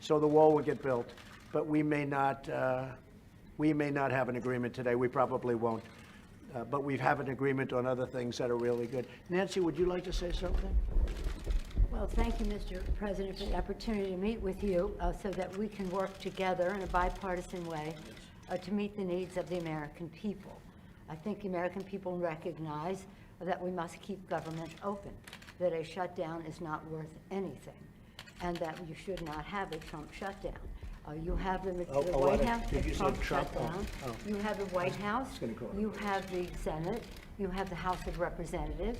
so the wall would get built. But we may not have an agreement today. We probably won't. But we have an agreement on other things that are really good. Nancy, would you like to say something? Well, thank you, Mr. President, for the opportunity to meet with you so that we can work together in a bipartisan way to meet the needs of the American people. I think the American people recognize that we must keep government open, that a shutdown is not worth anything, and that you should not have a Trump shutdown. You have the White House, the Trump shutdown. You have the White House, you have the Senate, you have the House of Representatives,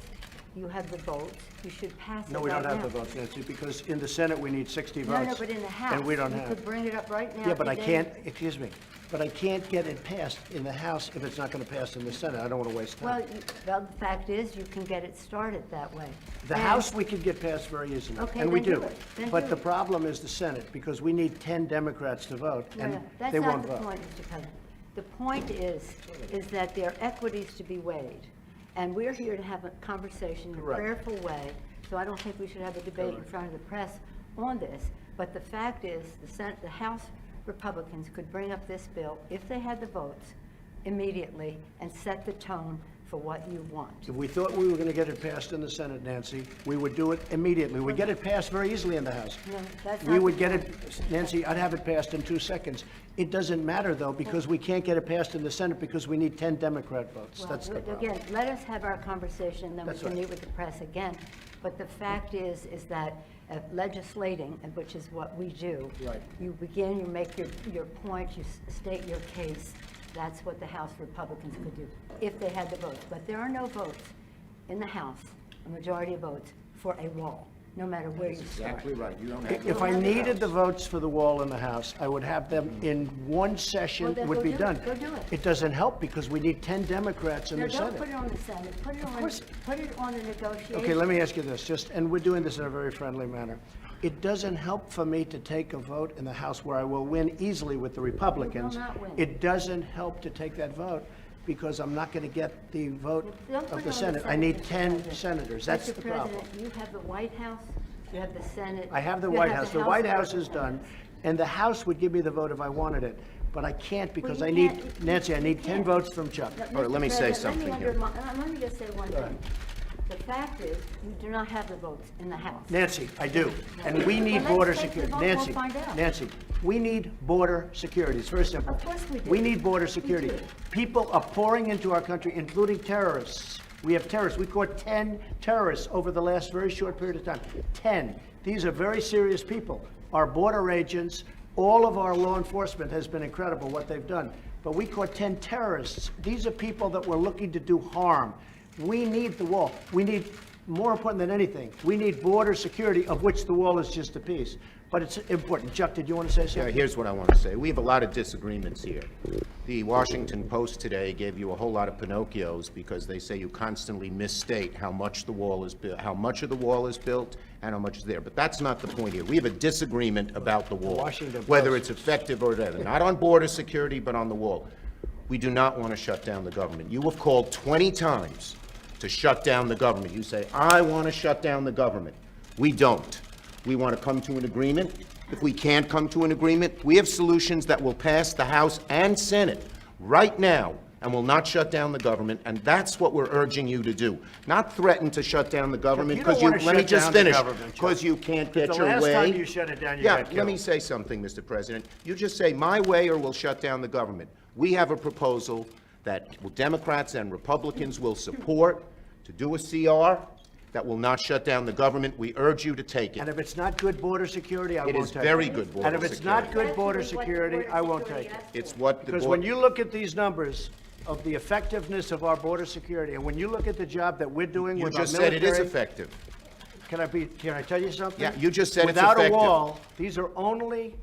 you have the votes. You should pass it No, we right don't have now. the votes, Nancy, because in the Senate, we need 60 votes. No, but in the House, and we don't you have. could bring it up right now. Yeah, but I today. can't, excuse me, but I can't get it passed in the House if it's not going to pass in the Senate. I don't want to waste time. Well, the fact is, you can get it started that way. The House, we could get passed very easily, Okay, and we then do. do it. Then But do the it. problem is the Senate, because we need 10 Democrats to vote, and they won't vote. That's not the point, Mr. President. The point is that there are equities to be weighed, and we're here to have a conversation in a Correct. prayerful way, so I don't think we should have a debate in front of the press on this. But the fact is, the House Republicans could bring up this bill, if they had the votes, immediately, and set the tone for what you want. If we thought we were going to get it passed in the Senate, Nancy, we would do it immediately. We'd get it passed very easily in the House. No, that's We not would the get point. it, Nancy, I'd have it passed in 2 seconds. It doesn't matter, though, because we can't get it passed in the Senate because we need 10 Democrat votes. Well, That's the problem. again, let us have our conversation, then we That's can right. meet with the press again. But the fact is that legislating, and which is what we do. Right. You begin, you make your point, you state your case. That's what the House Republicans could do, if they had the votes. But there are no votes in the House, a majority of votes, for a wall, no matter where you start. Exactly right. You don't have. If I needed the votes for the wall in the House, I would have them in one Well, session, then would go be do it. done. Go do it. It doesn't help because we need 10 Democrats in No, the don't Senate. put it on the Senate, put it on the negotiation. Okay, let me ask you this, and we're doing this in a very friendly manner. It doesn't help for me to take a vote in the House where I will win easily with the Republicans. not win. It doesn't help to take that vote because I'm not going to get the vote Don't put of it the on Senate. I need Mr. 10 President. senators. That's Mr. the problem. President, you have the White House, you have the Senate. I have the you White have House. The White House is of done, and the House would give me the vote if I wanted it. But I can't because you I need, can't- Nancy, I need you 10 can't. votes from Chuck. Mr. All right, let me say President, something here. Let me just say one thing. The fact is, you do not have the votes in the House. Nancy, I do, and we need Well, let's border take the security. vote, we'll Nancy, find out. Nancy, we need border security. It's very simple. Of course we do. We need border security. do. People are pouring into our country, including terrorists. We have terrorists. We caught 10 terrorists over the last very short period of time. 10. These are very serious people. Our border agents, all of our law enforcement has been incredible what they've done. But we caught 10 terrorists. These are people that were looking to do harm. We need the wall. We need, more important than anything, we need border security, of which the wall is just a piece. But it's important. Chuck, did you want to say Yeah, something? here's what I want to say. We have a lot of disagreements here. The Washington Post today gave you a whole lot of Pinocchios because they say you constantly misstate how much the wall is built, how much of the wall is built, and how much is there. But that's not the point here. We have a disagreement about the wall, Washington whether Post. it's effective or whatever. Not on border security, but on the wall. We do not want to shut down the government. You have called 20 times to shut down the government. You say, I want to shut down the government. We don't. We want to come to an agreement. If we can't come to an agreement, we have solutions that will pass the House and Senate right now and will not shut down the government, and that's what we're urging you to do. Not threaten to shut down the government you don't because you, wanna let me shut just down the finish, government, Chuck. because you can't get The your last way. time you shut it down, you Yeah, got let me killed. say something, Mr. President. You just say my way or we'll shut down the government. We have a proposal that Democrats and Republicans will support to do a CR that will not shut down the government. We urge you to take And it. if it's not good border security, I It won't is take it. very good border And if it's not security. good border Actually, what the security, border I won't security take it. asked for. It's what the Because when board, you look at these numbers of the effectiveness of our border security, and when you look at the job that we're doing you with our just said it is military- effective. Can I tell you something? Yeah, you just said it's Without a effective. wall, these are only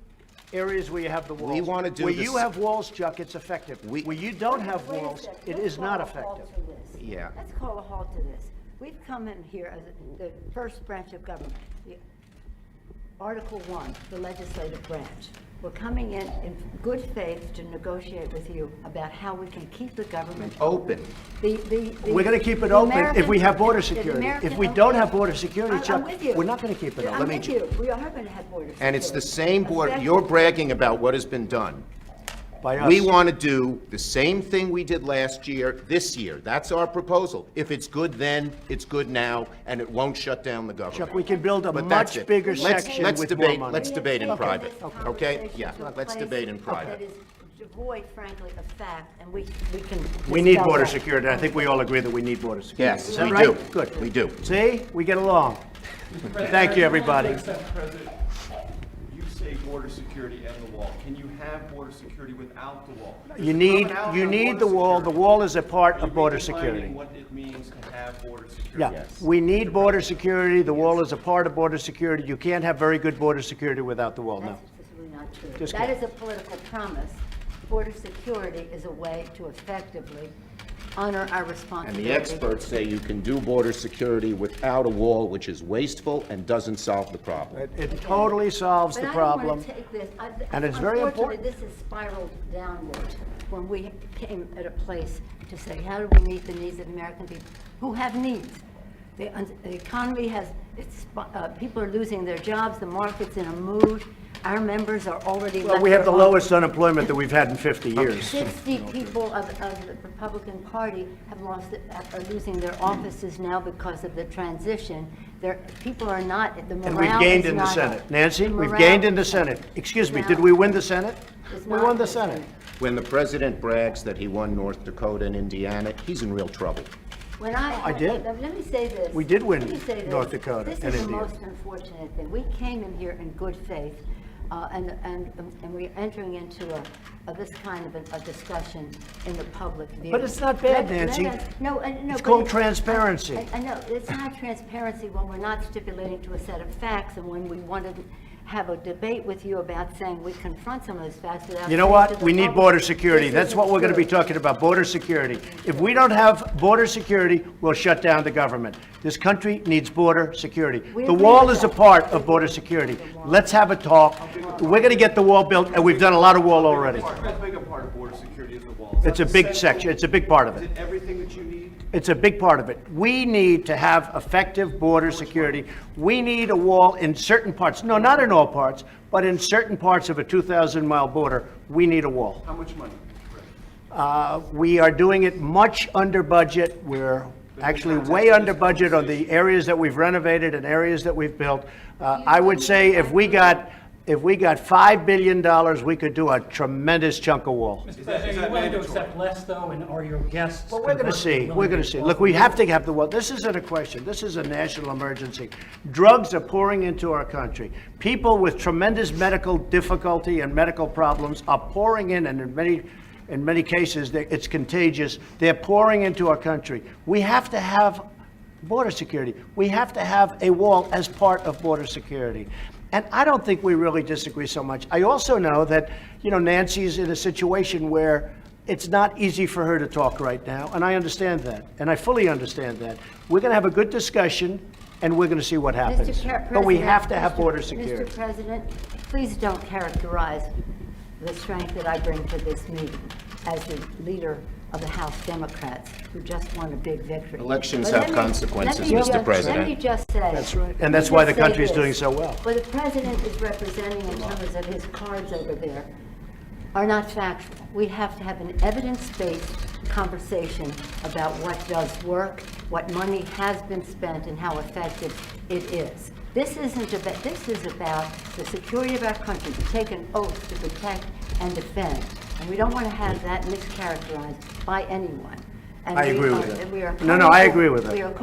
areas where you have the walls. wanna do Where this- you have walls, Chuck, it's effective. We- Where you don't have Wait a walls, second. it Let's is not call a halt effective. to this. Yeah. Let's call a halt to this. We've come in here as the first branch of government, Article 1, the legislative branch. We're coming in good faith to negotiate with you about how we can keep the government Open. We're going to keep it open if we have border security. If we don't have border security, I'm Chuck, with you. we're not going to keep it open. I'm with you. We are going to have border security. And it's the same border, you're bragging about what has been done. By us. We want to do the same thing we did last year, this year. That's our proposal. If it's good then, it's good now, and it won't shut down the government. Chuck, we can build a But that's much it. bigger Let's- section let's with debate- more money. let's debate in Take private, this okay? conversation Yeah, to a let's place debate in private. That is devoid, frankly, of fact, and we can. We need dispel border that. security. I think we all agree that we need border security. Yes, Is that we right? do. Good. We do. See, we get along. Thank you, everybody. Mr. President, you say border security and the wall. Can you have border security without the wall? You need the wall. The Are wall is a part you of border redefining security. what it means to have border security? Yeah, we need border security. The wall is a part of border security. You can't have very good border security without the wall, no. That's simply not true. Just That kidding. is a political promise. Border security is a way to effectively honor our And responsibility. the experts say you can do border security without a wall, which is wasteful and doesn't solve the problem. It totally solves the But I don't problem. want to take this, and it's very unfortunately, important. this has spiraled downward when we came at a place to say, how do we meet the needs of American people who have needs? The economy has, people are losing their jobs, the market's in a mood, our members are already Well, left we have the their homes. lowest unemployment that we've had in 50 years. 60 people of the Republican Party are losing their offices now because of the transition. People are not, the morale is And not. we've gained in the Senate. Nancy, the we've morale gained in the Senate. Excuse me, did we win the Senate? is We not won in the Senate. When the president brags that he won North Dakota and Indiana, he's in real trouble. When I did. Let me say this. We did win Let me say this. North Dakota This and is the Indiana. most unfortunate thing. We came in here in good faith, and we're entering into this kind of a discussion in the public view. But it's not bad, Nancy. No, It's but called transparency. I know, it's not transparency when we're not stipulating to a set of facts, and when we want to have a debate with you about saying we confront some of those facts without. You know saying what? to the We need public, border security. this That's what isn't we're going to be true. talking about, border security. If we don't have border security, we'll shut down the government. This country needs border security. We The agree wall with is a that. part of border security. Let's have a talk. We're going to get the wall built, and we've done a lot of wall already. How big a part of border security is the wall? Is It's a that big essential? section. It's a big part of Is it. it everything that you need? It's a big part of it. We need to have effective border security. We need a wall in certain parts. No, not in all parts, but in certain parts of a 2,000-mile border, we need a wall. How much money? We are doing it much under budget. We're actually way under budget on the areas that we've renovated and areas that we've built. I would say if we got $5 billion, we could do a tremendous chunk of wall. Mr. President, are you willing to accept less, though, and are your guests? Well, we're going to see. We're going to see. Look, we have to have the wall. This isn't a question. This is a national emergency. Drugs are pouring into our country. People with tremendous medical difficulty and medical problems are pouring in, and in many cases, it's contagious. They're pouring into our country. We have to have border security. We have to have a wall as part of border security. And I don't think we really disagree so much. I also know that, Nancy's in a situation where it's not easy for her to talk right now, and I understand that, and I fully understand that. We're going to have a good discussion, and we're going to see what happens. But we have to have border security. Mr. President, please don't characterize the strength that I bring to this meeting as the leader of the House Democrats who just won a big victory. Elections But have let me- consequences, let me Mr. just- President. Let me just say. That's right. let And me that's why just the say country is this. doing so well. What the president is representing in terms of his cards over there are not factual. We have to have an evidence-based conversation about what does work, what money has been spent, and how effective it is. This isn't about, this is about the security of our country, to take an oath to protect and defend. And we don't want to have that mischaracterized by anyone. And I we agree are- with that. and we are No, no, I agree with that. we are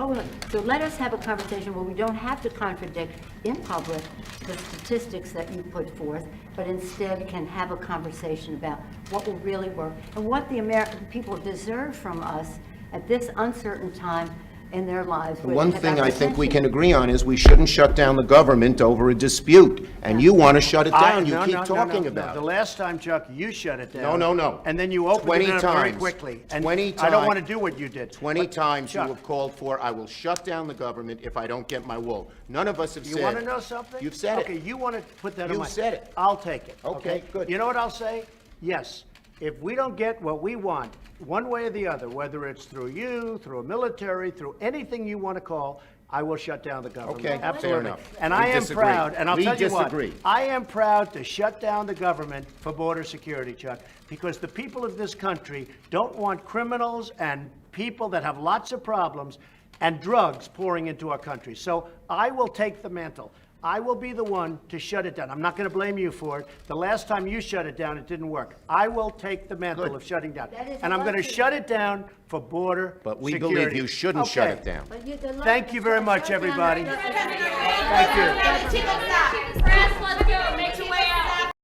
so let us have a conversation where we don't have to contradict in public the statistics that you put forth, but instead can have a conversation about what will really work and what the American people deserve from us at this uncertain time in their lives. The one thing I think we can agree on is we shouldn't shut down the government over a dispute, and you want to shut it down. You No, keep no, no, talking no. about The it. last time, Chuck, you shut it down. No, no, no. And then you opened 20 it up very times. quickly. And 20 I don't times. want to do what you did. 20 But, times you Chuck, have called for, I will shut down the government if I don't get my wool. None of us have said. You want to know something? You've said Okay, it. you want to put that on You've my... said it. I'll take it. Okay, good. You know what I'll say? Yes. If we don't get what we want, one way or the other, whether it's through you, through a military, through anything you want to call, I will shut down the government. Okay, fair Absolutely. enough. And We I am disagree. proud, and I'll We tell you what, disagree. I am proud to shut down the government for border security, Chuck, because the people of this country don't want criminals and people that have lots of problems and drugs pouring into our country. So I will take the mantle. I will be the one to shut it down. I'm not going to blame you for it. The last time you shut it down, it didn't work. I will take the mantle of shutting down. That is And I'm going to lucky. shut it down for border But we security. believe you shouldn't shut Okay. it down. But the Thank you very much, shutdown everybody. doesn't- Thank you. Let's go. Make